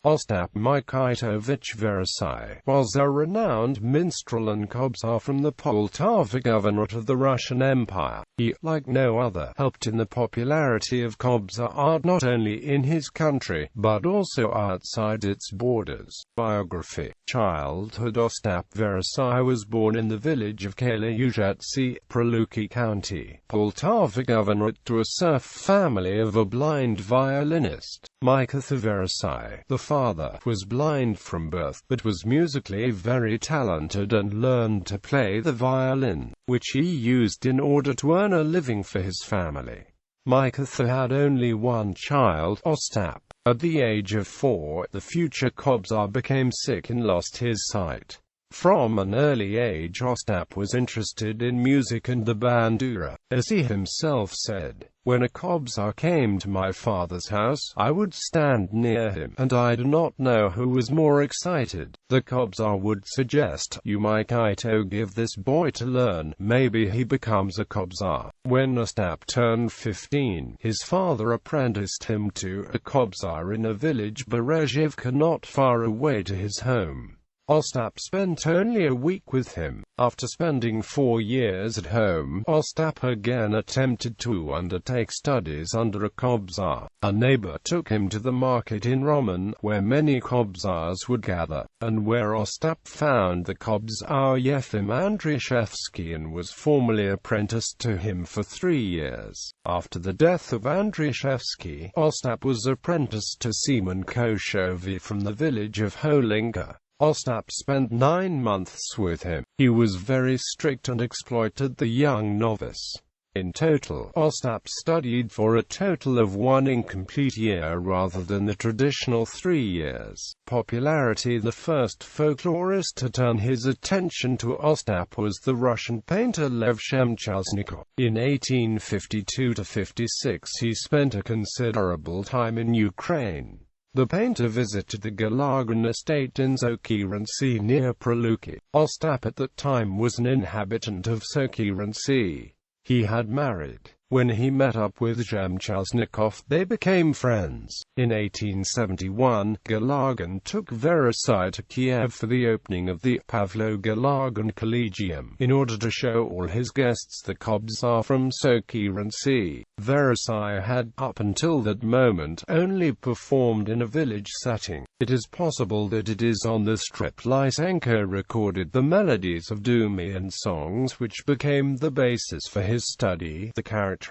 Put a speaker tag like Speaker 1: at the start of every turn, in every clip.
Speaker 1: Ostap Mykytovych Veresai was a renowned minstrel and kobzar from the Poltava Governorate of the Russian Empire. He, like no other, helped in the popularity of kobzar art not only in his country, but also outside its borders. Biography. Childhood. Ostap Veresai was born in the village of Kalyuzhatsy, Preluki County, Poltava Governorate, to a serf family of a blind violinist. Mykytovych Veresai, the father, was blind from birth, but was musically very talented and learned to play the violin, which he used in order to earn a living for his family. Mykytovych had only one child, Ostap. At the age of 4, the future kobzar became sick and lost his sight. From an early age, Ostap was interested in music and the bandura. As he himself said, "When a kobzar came to my father's house, I would stand near him, and I do not know who was more excited. The kobzar would suggest, 'You Mykyto, give this boy to learn, maybe he becomes a kobzar.'" When Ostap turned 15, his father apprenticed him to a kobzar in a village Berezhivka not far away to his home. Ostap spent only a week with him. After spending 4 years at home, Ostap again attempted to undertake studies under a kobzar. A neighbor took him to the market in Roman, where many kobzars would gather, and where Ostap found the kobzar Yefim Andriishevsky and was formally apprenticed to him for 3 years. After the death of Andriishevsky, Ostap was apprenticed to Seaman Koshovy from the village of Holinka. Ostap spent 9 months with him. He was very strict and exploited the young novice. In total, Ostap studied for a total of 1 incomplete year rather than the traditional 3 years. Popularity. The first folklorist to turn his attention to Ostap was the Russian painter Lev Shemchalsnikov. In 1852–56 he spent a considerable time in Ukraine. The painter visited the Galagan estate in Sokyeransy near Preluki. Ostap at that time was an inhabitant of Sokyeransy. He had married. When he met up with Shemchalsnikov, they became friends. In 1871, Galagan took Veresai to Kiev for the opening of the Pavlo Galagan Collegium, in order to show all his guests the kobzar from Sokyeransy. Veresai had, up until that moment, only performed in a village setting. It is possible that it is on this trip Lysenko recorded the melodies of Dumian songs which became the basis for his study. The characteristics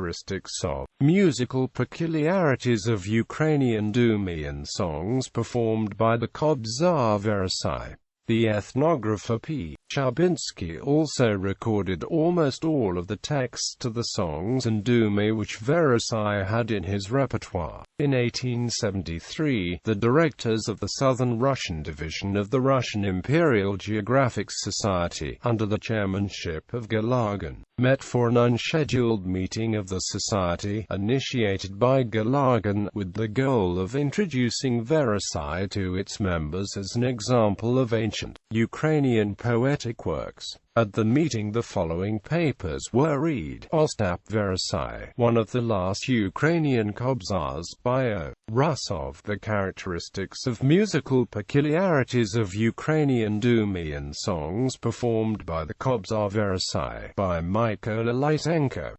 Speaker 1: of musical peculiarities of Ukrainian Dumian songs performed by the kobzar Veresai. The ethnographer P. Chabinsky also recorded almost all of the texts to the songs and dumi which Veresai had in his repertoire. In 1873, the directors of the Southern Russian Division of the Russian Imperial Geographic Society, under the chairmanship of Galagan, met for an unscheduled meeting of the society, initiated by Galagan, with the goal of introducing Veresai to its members as an example of ancient Ukrainian poetic works. At the meeting the following papers were read: Ostap Veresai, one of the last Ukrainian kobzars, by O. Rusov. The characteristics of musical peculiarities of Ukrainian Dumian songs performed by the kobzar Veresai, by Mykola Lysenko.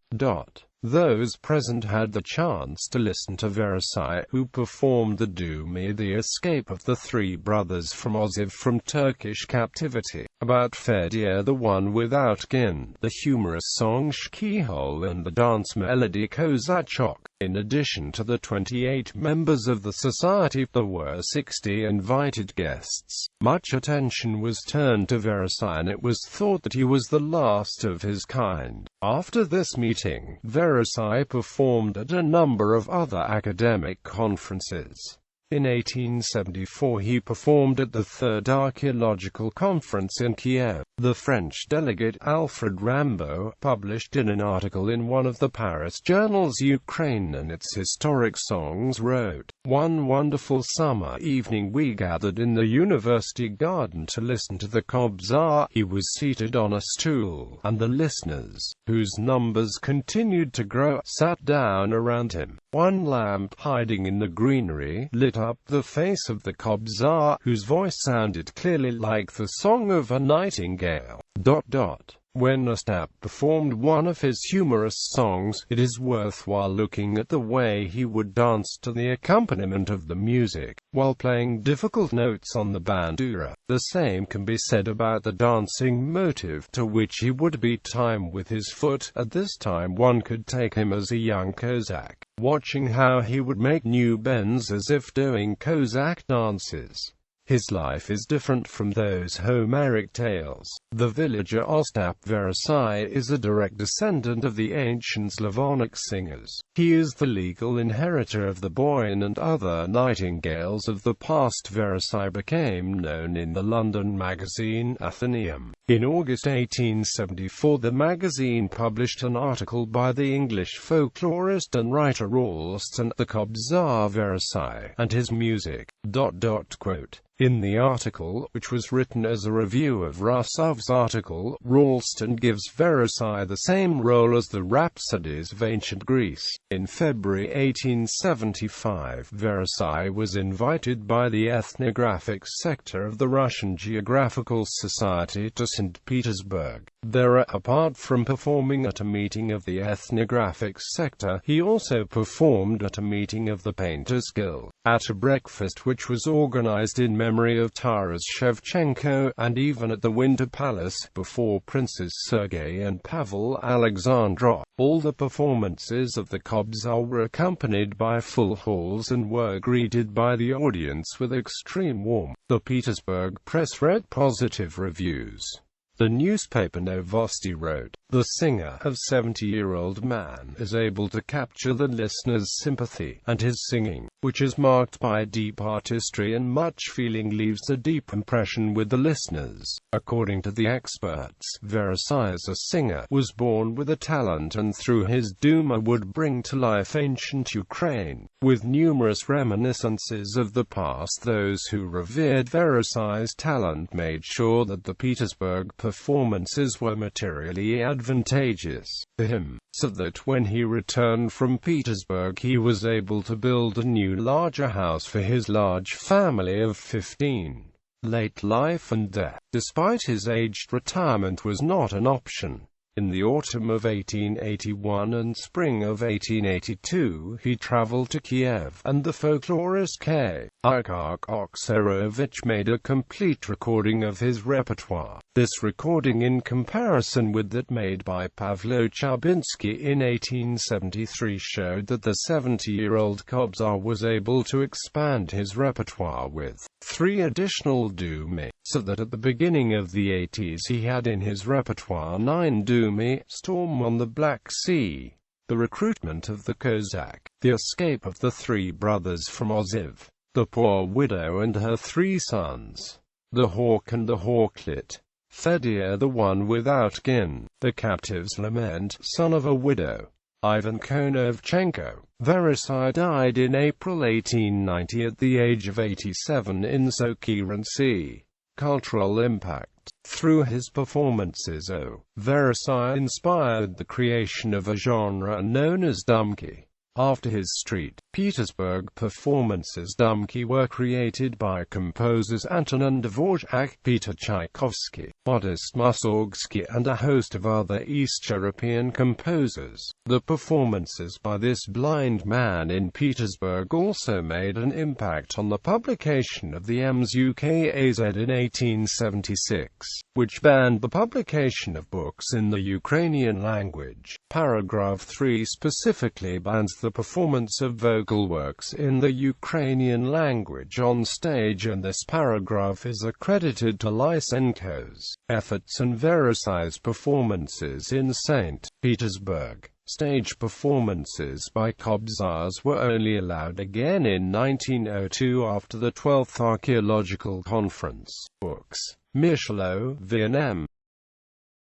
Speaker 1: Those present had the chance to listen to Veresai, who performed the dumi The Escape of the Three Brothers from Oziv from Turkish captivity, about Fedya the One Without Gin, the humorous song Shkihol, and the dance melody Kozachok. In addition to the 28 members of the society, there were 60 invited guests. Much attention was turned to Veresai and it was thought that he was the last of his kind. After this meeting, Veresai performed at a number of other academic conferences. In 1874 he performed at the Third Archaeological Conference in Kiev. The French delegate Alfred Rambaud published in an article in one of the Paris journals Ukraine and its historic songs wrote, "One wonderful summer evening we gathered in the university garden to listen to the kobzar. He was seated on a stool, and the listeners, whose numbers continued to grow, sat down around him. One lamp hiding in the greenery lit up the face of the kobzar, whose voice sounded clearly like the song of a nightingale. When Ostap performed one of his humorous songs, it is worthwhile looking at the way he would dance to the accompaniment of the music, while playing difficult notes on the bandura. The same can be said about the dancing motive, to which he would beat time with his foot. At this time one could take him as a young Cossack, watching how he would make new bends as if doing Cossack dances. His life is different from those Homeric tales. The villager Ostap Veresai is a direct descendant of the ancient Slavonic singers. He is the legal inheritor of the Boyne and other nightingales of the past. Veresai became known in the London magazine Athenaeum. In August 1874, the magazine published an article by the English folklorist and writer Ralston, the kobzar Veresai, and his music. In the article, which was written as a review of Rusov's article, Ralston gives Veresai the same role as the rhapsodies of ancient Greece. In February 1875, Veresai was invited by the ethnographic sector of the Russian Geographical Society to St. Petersburg. Apart from performing at a meeting of the ethnographic sector, he also performed at a meeting of the Painters' Guild, at a breakfast which was organized in memory of Taras Shevchenko, and even at the Winter Palace, before Princes Sergei and Pavel Alexandrov. All the performances of the kobzar were accompanied by full halls and were greeted by the audience with extreme warmth. The Petersburg Press wrote positive reviews. The newspaper Novosti wrote, "The singer, a 70-year-old man, is able to capture the listener's sympathy, and his singing, which is marked by deep artistry and much feeling, leaves a deep impression with the listeners." According to the experts, Veresai as a singer was born with a talent, and through his Duma would bring to life ancient Ukraine, with numerous reminiscences of the past. Those who revered Veresai's talent made sure that the Petersburg performances were materially advantageous to him, so that when he returned from Petersburg he was able to build a new larger house for his large family of 15. Late life and death, despite his aged retirement, was not an option. In the autumn of 1881 and spring of 1882, he traveled to Kiev, and the folklorist K. Oksarovich made a complete recording of his repertoire. This recording, in comparison with that made by Pavlo Chabinsky in 1873, showed that the 70-year-old kobzar was able to expand his repertoire with 3 additional dumi, so that at the beginning of the 80s he had in his repertoire 9 dumi: Storm on the Black Sea, The Recruitment of the Cossack, The Escape of the 3 Brothers from Oziv, The Poor Widow and Her 3 Sons, The Hawk and the Hawklet, Fedya the One Without Gin, The Captive's Lament, Son of a Widow. Ivan Konovchenko. Veresai died in April 1890 at the age of 87 in Sochi. Cultural impact. Through his performances, Veresai inspired the creation of a genre known as dumki. After his St. Petersburg performances, dumki were created by composers Antonin Dvorak, Peter Tchaikovsky, Modest Mussorgsky, and a host of other East European composers. The performances by this blind man in Petersburg also made an impact on the publication of the MZUKAZ in 1876, which banned the publication of books in the Ukrainian language. Paragraph 3 specifically bans the performance of vocal works in the Ukrainian language on stage, and this paragraph is accredited to Lysenko's efforts and Veresai's performances in St. Petersburg. Stage performances by kobzars were only allowed again in 1902 after the 12th Archaeological Conference. Books. Mishlo, V&M.